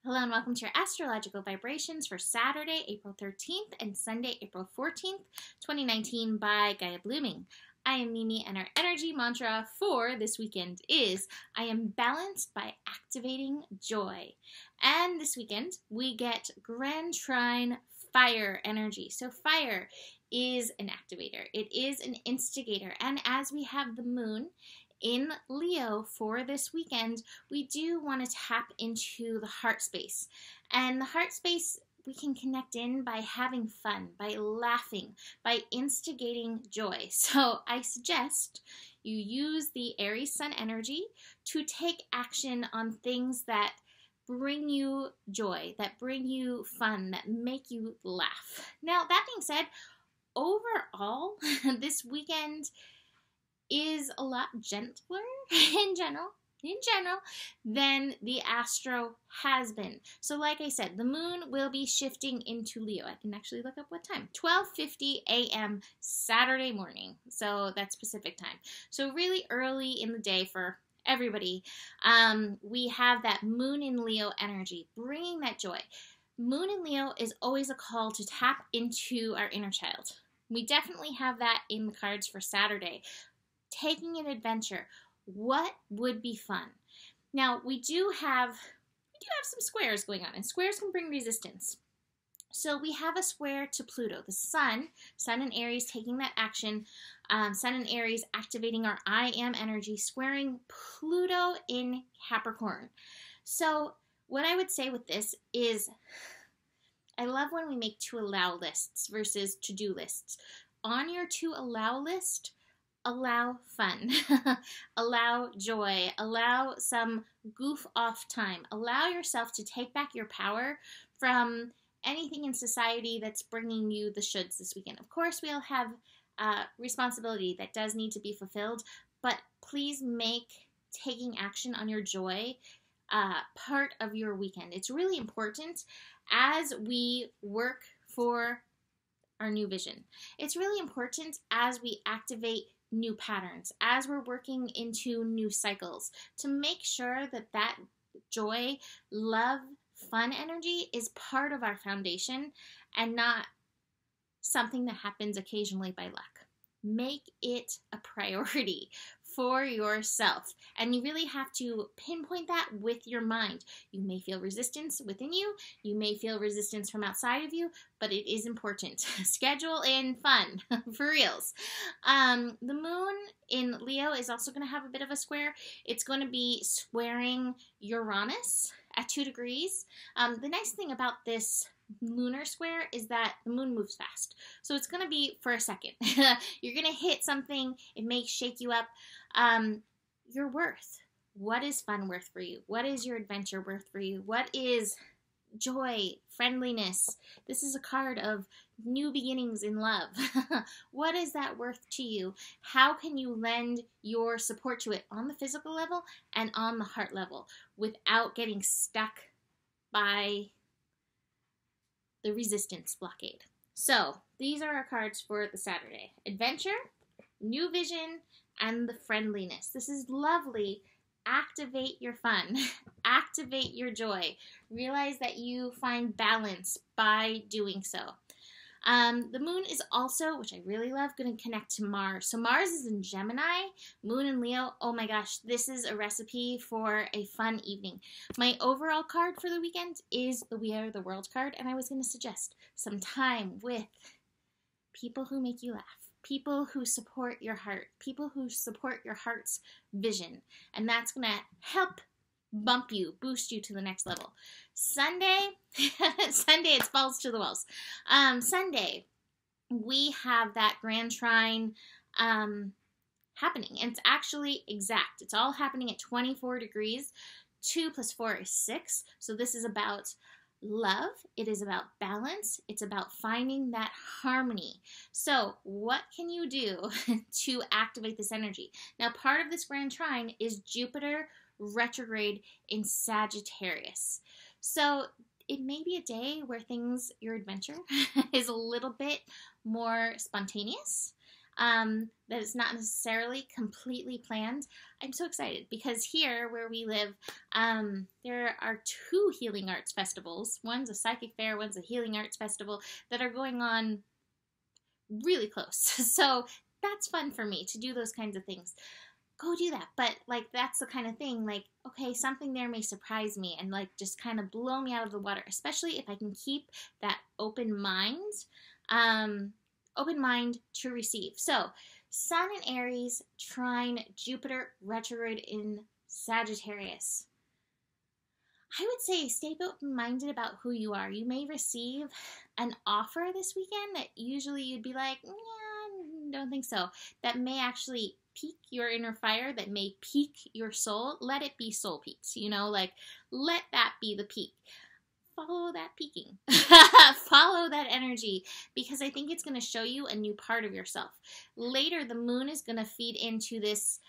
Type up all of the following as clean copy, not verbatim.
Hello and welcome to your astrological vibrations for Saturday, April 13th and Sunday, April 14th, 2019 by Gaia Blooming. I am Mimi and our energy mantra for this weekend is I am balanced by activating joy. And this weekend we get Grand Trine fire energy. So fire is an activator. It is an instigator. And as we have the moon in Leo for this weekend, we do want to tap into the heart space. And the heart space we can connect in by having fun, by laughing, by instigating joy. So I suggest you use the Aries Sun energy to take action on things that bring you joy, that bring you fun, that make you laugh. Now, that being said, overall, this weekend is a lot gentler in general than the astro has been. So like I said, the moon will be shifting into Leo. I can actually look up what time. 12:50 a.m. Saturday morning. So that's Pacific time. So really early in the day for everybody. We have that moon in Leo energy, bringing that joy. Moon in Leo is always a call to tap into our inner child. We definitely have that in the cards for Saturday. Taking an adventure. What would be fun? Now, we do have some squares going on, and squares can bring resistance. So we have a square to Pluto, the Sun in Aries taking that action, Sun in Aries activating our I am energy, squaring Pluto in Capricorn. So what I would say with this is, I love when we make to allow lists versus to-do lists. On your to allow list, allow fun, allow joy, allow some goof off time, allow yourself to take back your power from anything in society that's bringing you the shoulds this weekend. Of course, we all have responsibility that does need to be fulfilled, but please make taking action on your joy part of your weekend. It's really important as we work for our new vision. It's really important as we activate new patterns, as we're working into new cycles, to make sure that that joy, love, fun energy is part of our foundation and not something that happens occasionally by luck. Make it a priority for yourself. And you really have to pinpoint that with your mind. You may feel resistance within you. You may feel resistance from outside of you, but it is important. Schedule in fun, for reals. The moon in Leo is also going to have a bit of a square. It's going to be squaring Uranus at 2 degrees. The nice thing about this lunar square is that the moon moves fast. So it's going to be for a second. You're going to hit something. It may shake you up. Your worth. What is fun worth for you? What is your adventure worth for you? What is joy, friendliness? This is a card of new beginnings in love. What is that worth to you? How can you lend your support to it on the physical level and on the heart level without getting stuck by the resistance blockade? So these are our cards for the Saturday. Adventure, new vision, and the friendliness. This is lovely. Activate your fun. Activate your joy. Realize that you find balance by doing so. The moon is also, which I really love, going to connect to Mars. So Mars is in Gemini, moon in Leo. Oh my gosh, this is a recipe for a fun evening. My overall card for the weekend is the We Are the World card, and I was going to suggest some time with people who make you laugh, people who support your heart, people who support your heart's vision, and that's going to help bump you, boost you to the next level. Sunday, it's balls to the walls. Sunday, we have that Grand Trine happening, and it's actually exact. It's all happening at 24 degrees. 2 + 4 is 6. So this is about love. It is about balance. It's about finding that harmony. So what can you do to activate this energy? Now, part of this Grand Trine is Jupiter retrograde in Sagittarius. So it may be a day where your adventure is a little bit more spontaneous. that is not necessarily completely planned. I'm so excited because here where we live, there are 2 healing arts festivals. One's a psychic fair, one's a healing arts festival that are going on really close. So that's fun for me to do those kinds of things. Go do that. But like, that's the kind of thing, like, okay, something there may surprise me and like just kind of blow me out of the water, especially if I can keep that open mind to receive. So Sun in Aries trine Jupiter retrograde in Sagittarius. I would say stay open-minded about who you are. You may receive an offer this weekend that usually you'd be like, yeah, don't think so. That may actually pique your inner fire, that may pique your soul. Let it be soul peaks, like let that be the peak. Follow that peaking. Follow that energy, because I think it's going to show you a new part of yourself. Later, the moon is going to feed into this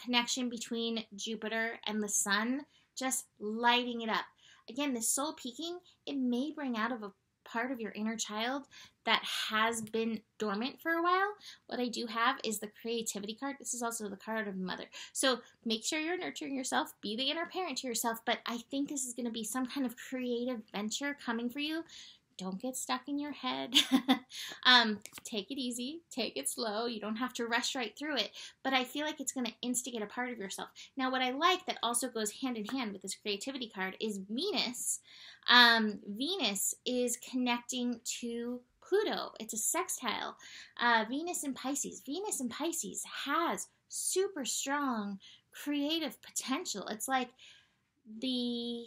connection between Jupiter and the sun, just lighting it up. Again, this soul peaking, it may bring out of a part of your inner child that has been dormant for a while. What I do have is the creativity card. This is also the card of mother. So make sure you're nurturing yourself. Be the inner parent to yourself. But I think this is going to be some kind of creative venture coming for you. Don't get stuck in your head. Take it easy. Take it slow. You don't have to rush right through it. But I feel like it's going to instigate a part of yourself. Now, what I like that also goes hand in hand with this creativity card is Venus. Venus is connecting to Pluto. It's a sextile. Venus in Pisces. Venus in Pisces has super strong creative potential. It's like the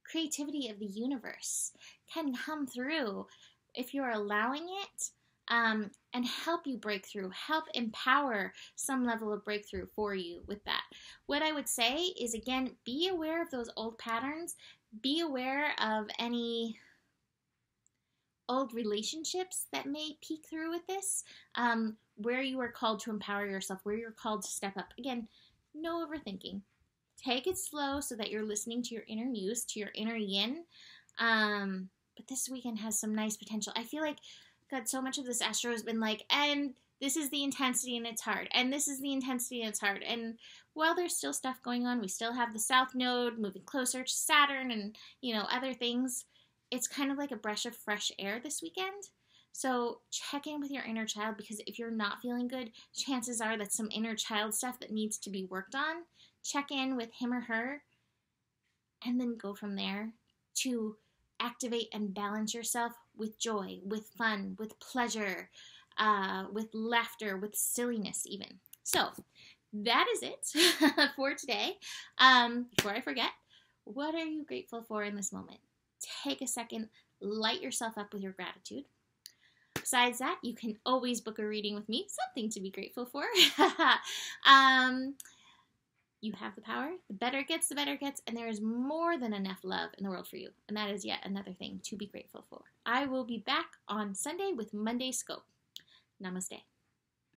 creativity of the universe can come through if you're allowing it, and help you break through, help empower some level of breakthrough for you with that. What I would say is, again, be aware of those old patterns. Be aware of any old relationships that may peek through with this, where you are called to empower yourself, where you're called to step up. Again, no overthinking. Take it slow so that you're listening to your inner muse, to your inner yin. But this weekend has some nice potential. I feel like, God, so much of this astro has been like, and this is the intensity and it's hard, and this is the intensity and it's hard. And while there's still stuff going on, we still have the South Node moving closer to Saturn and, other things. It's kind of like a breath of fresh air this weekend. So check in with your inner child, because if you're not feeling good, chances are that's some inner child stuff that needs to be worked on. Check in with him or her, and then go from there to activate and balance yourself with joy, with fun, with pleasure, with laughter, with silliness even. So that is it for today. Before I forget, what are you grateful for in this moment? Take a second, light yourself up with your gratitude. Besides that, you can always book a reading with me, something to be grateful for. You have the power. The better it gets, and there is more than enough love in the world for you. And that is yet another thing to be grateful for. I will be back on Sunday with Monday Scope. Namaste.